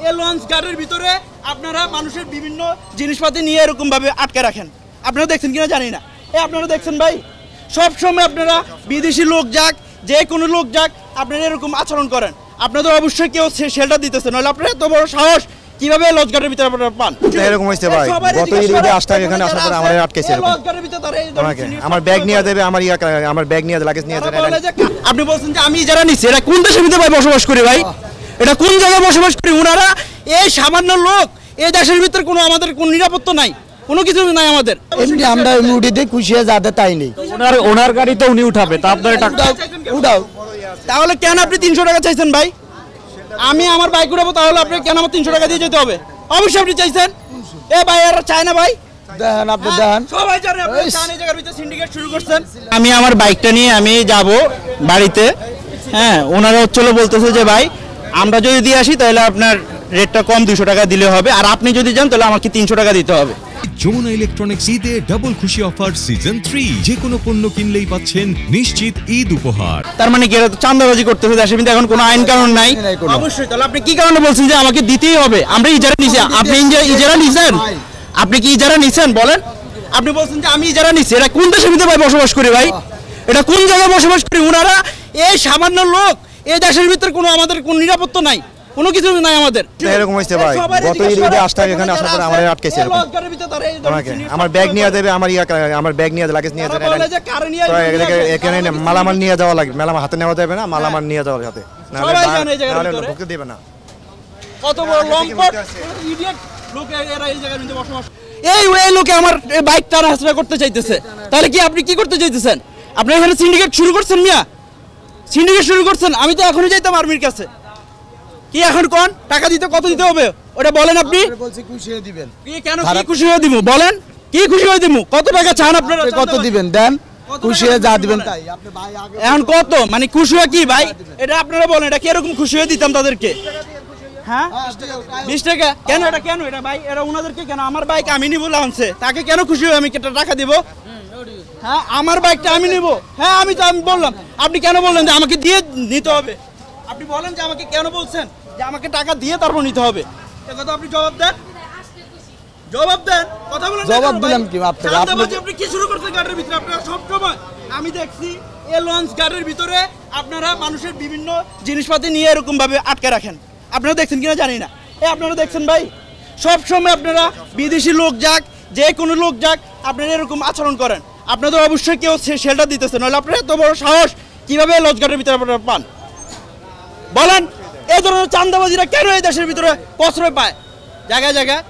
এই লঞ্চ গার্ডের ভিতরে আপনারা মানুষের বিভিন্ন জিনিসপাতি নিয়ে এরকম ভাবে আটকে রাখেন। আপনারা দেখছেন কিনা জানি না। আপনারা দেখছেন ভাই, সব সময় আপনারা বিদেশি লোক যাক, যে কোনো লোক যাক, আপনারা এরকম আচরণ করেন। আপনাদের অবশ্যই কেউ শেল্টার দিতেছে, নাহলে আপনারা এত বড় সাহস কিভাবে লঞ্চ গার্ডের ভিতরে আপনারা পান? এরকম হইছে ভাই, গত ঈদে আসতাম এখানে আসার পরে আমারে আটকেছে লঞ্চ গার্ডের ভিতরে আমার ব্যাগ নিয়ে দেবে, আমার ব্যাগ নিয়ে লাগেজ নিয়ে দেবে। আপনি বলছেন যে আমি যারা নিছি, এটা কোন দেশের ভিতরে ভাই বসবাস করি ভাই? এটা কোন জায়গায় বসবাস করি? ওনারা এই সামান্য লোক, এই দেশের ভিতরে কোনো আমাদের কোনো নিরাপত্তা নাই, কোনো কিছু নাই আমাদের। এমনি আমরা উঠিতে খুশি হয়ে যাতে তাই নেই। ওনার গাড়িতে উনি উঠাবে, তা আপনার টাকা উঠাও। তাহলে কেন আপনি 300 টাকা চাইছেন ভাই? আমি আমার বাইক উঠাবো, তাহলে আপনি কেন আমার 300 টাকা দিয়ে যেতে হবে? অবশ্যই আপনি চাইছেন। এ ভাই আর চায় না ভাই, দেখেন আপনি দেখেন সবাই জানে আপনি চান এই জায়গার ভিতরে সিন্ডিকেট শুরু করছেন। আমি আমার বাইকটা নিয়ে আমি যাব বাড়িতে, হ্যাঁ, ওনারা হচ্ছিল বলতেছে যে ভাই আমরা যদি দিয়ে আসি তাহলে আপনার রেটটা কম 200 টাকা দিলে হবে, আর আপনি যদি যান তাহলে আমাকে 300 টাকা দিতে হবে। যমুনা ইলেকট্রনিক্স ঈদে ডাবল খুশি অফার সিজন 3, যে কোনো পণ্য কিনলেই পাচ্ছেন নিশ্চিত ঈদ উপহার। তার মানে কি এরা তো চাঁদাবাজি করতেছে, দেশে কিন্তু এখন কোনো আইন কানুন নাই। অবশ্যই, তাহলে আপনি কি কারণে বলছেন যে আমাকে দিতেই হবে? আমরা ইজারা নিছি, আপনি ইজারা নিছেন? আপনি কি ইজারা নিছেন বলেন? আপনি বলছেন যে আমি ইজারা নিছি, এটা কোন দেশের ভিতরে ভাই বসবাস করি ভাই? এটা কোন জায়গায় বসবাস করি? ওনারা এই সামান্য লোক, এই দেশের ভিতরে কোনো আমাদের কোনো নিরাপত্তা নাই, কোনো কিছু নাই আমাদের। এরকম হইছে ভাই, গত ঈদে আসতাম এখানে আসার পরে আমারে আটকেছে আমার ব্যাগ নিয়ে দেবে, আমার ব্যাগ নিয়ে লাগেজ নিয়ে দেবে। এখানে মালামাল নিয়ে যাওয়া লাগবে, মালামাল হাতে নেওয়া যাবে না, মালামাল নিয়ে যাওয়ার হাতে নাহলে ঢুকতে দেবে না। কত বড় লম্পট ইডিয়েট লোক এরা এই জায়গার মধ্যে বসবাস। এই লোকে আমার বাইক টানা হাসরা করতে চাইতেছে, তাহলে কি আপনি কি করতে চাইতেছেন? আপনি এখানে সিন্ডিকেট শুরু করছেন মিয়া, সিন্ডিকেট শুরু করছেন। আমি তো এখনই যাইতাম আর্মির কাছে। কি এখন কোন টাকা দিতে কত দিতে হবে ওটা বলেন আপনি? বলছি খুশি হয়ে দিবেন। কি কেন কি খুশি হয়ে দিব বলেন? কি খুশি হয়ে দিব? কত টাকা চান আপনারা? কত দিবেন দেন, খুশি হয়ে যা দিবেন তাই। আপনি ভাই আগে এখন কত মানে খুশি হয়ে কি ভাই? এটা আপনারা বলেন, এটা কি এরকম খুশি হয়ে দিতাম তাদেরকে? হ্যাঁ 20 টাকা কেন? এটা কেন? এটা ভাই এরা ওনাদেরকে কেন? আমার বাইক আমি নিব লাউন্সে, তাকে কেন খুশি হয়ে আমি টাকা দিব? হ্যাঁ আমার বাইকটা আমি নিব। হ্যাঁ আমি বললাম, আপনি কেন বললেন যে আমাকে দিয়ে নিতে হবে? আপনি বলেন যে আমাকে কেন বলছেন যে আমাকে টাকা দিয়ে তারপর নিতে হবে? কথা আপনি জবাব দেন, জবাব দেন, কথা বলেন। জবাব দিলাম কি আপনি কি শুরু করছেন গাড়ির ভিতরে? আপনারা সব সময় আমি দেখছি এই লঞ্চ গাড়ির ভিতরে আপনারা মানুষের বিভিন্ন জিনিসপাতি নিয়ে এরকম ভাবে আটকে রাখেন। আপনারা দেখছেন কিনা জানি না। আপনারা দেখছেন ভাই, সব সময় আপনারা বিদেশি লোক যাক, যে কোনো লোক যাক, আপনারা এরকম আচরণ করেন। আপনাদের অবশ্যই কেউ শেল্টার দিতেছে, নাহলে আপনারা এত বড় সাহস কিভাবে লঞ্চ গাড়ির ভিতরে আপনারা পান বলেন? এই ধরনের চাঁদাবাজিরা কেন এই দেশের ভিতরে প্রশ্রয় পায় জায়গায় জায়গায়?